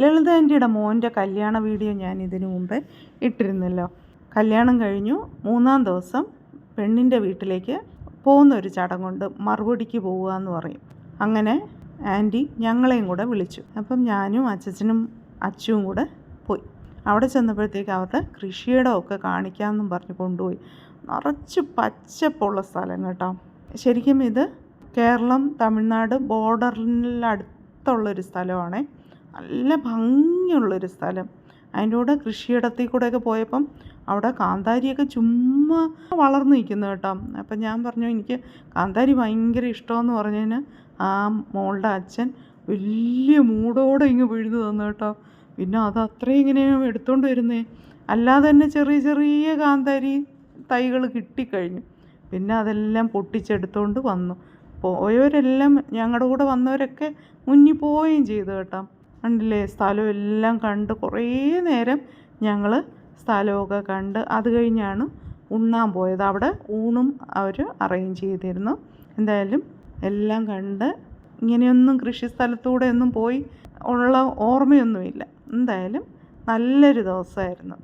ലളിത ആൻറ്റിയുടെ മോൻ്റെ കല്യാണ വീഡിയോ ഞാൻ ഇതിനു മുമ്പേ ഇട്ടിരുന്നല്ലോ. കല്യാണം കഴിഞ്ഞു 3-ാം ദിവസം പെണ്ണിൻ്റെ വീട്ടിലേക്ക് പോകുന്നൊരു ചടങ്ങുണ്ട്, മറുപടിക്ക് പോവുക എന്ന് പറയും. അങ്ങനെ ആൻറ്റി ഞങ്ങളെയും കൂടെ വിളിച്ചു. അപ്പം ഞാനും അച്ഛനും അച്ചുവും കൂടെ പോയി. അവിടെ ചെന്നപ്പോഴത്തേക്ക് അവരുടെ കൃഷിയിടമൊക്കെ കാണിക്കാമെന്നും പറഞ്ഞ് കൊണ്ടുപോയി. നിറച്ച് പച്ചപ്പുള്ള സ്ഥലം കേട്ടോ. ശരിക്കും ഇത് കേരളം തമിഴ്നാട് ബോർഡറിനടുത്തുള്ളൊരു സ്ഥലമാണ്. നല്ല ഭംഗിയുള്ളൊരു സ്ഥലം. അതിൻ്റെ കൂടെ കൃഷിയിടത്തിൽ കൂടെയൊക്കെ പോയപ്പം അവിടെ കാന്താരിയൊക്കെ ചുമ്മാ വളർന്നു നിൽക്കുന്നു കേട്ടോ. അപ്പം ഞാൻ പറഞ്ഞു എനിക്ക് കാന്താരി ഭയങ്കര ഇഷ്ടമെന്ന് പറഞ്ഞതിന് ആ മോളുടെ അച്ഛൻ വലിയ മൂടോടെ ഇങ്ങ് പിഴുതു തന്നു കേട്ടോ. പിന്നെ അത് അത്രയും ഇങ്ങനെ എടുത്തുകൊണ്ട് വരുന്നേ. അല്ലാതെ തന്നെ ചെറിയ ചെറിയ കാന്താരി തൈകൾ കിട്ടിക്കഴിഞ്ഞു. പിന്നെ അതെല്ലാം പൊട്ടിച്ചെടുത്തുകൊണ്ട് വന്നു. പോയവരെല്ലാം ഞങ്ങളുടെ കൂടെ വന്നവരൊക്കെ മുന്നിൽ പോവുകയും ചെയ്തു കേട്ടോ. കണ്ടില്ലേ, സ്ഥലമെല്ലാം കണ്ട് കുറേ നേരം ഞങ്ങൾ സ്ഥലമൊക്കെ കണ്ട് അത് കഴിഞ്ഞാണ് ഉണ്ണാൻ പോയത്. അവിടെ ഊണും അവർ അറേഞ്ച് ചെയ്തിരുന്നു. എന്തായാലും എല്ലാം കണ്ട് ഇങ്ങനെയൊന്നും കൃഷി സ്ഥലത്തൂടെ ഒന്നും പോയി ഉള്ള ഓർമ്മയൊന്നുമില്ല. എന്തായാലും നല്ലൊരു ദിവസമായിരുന്നു.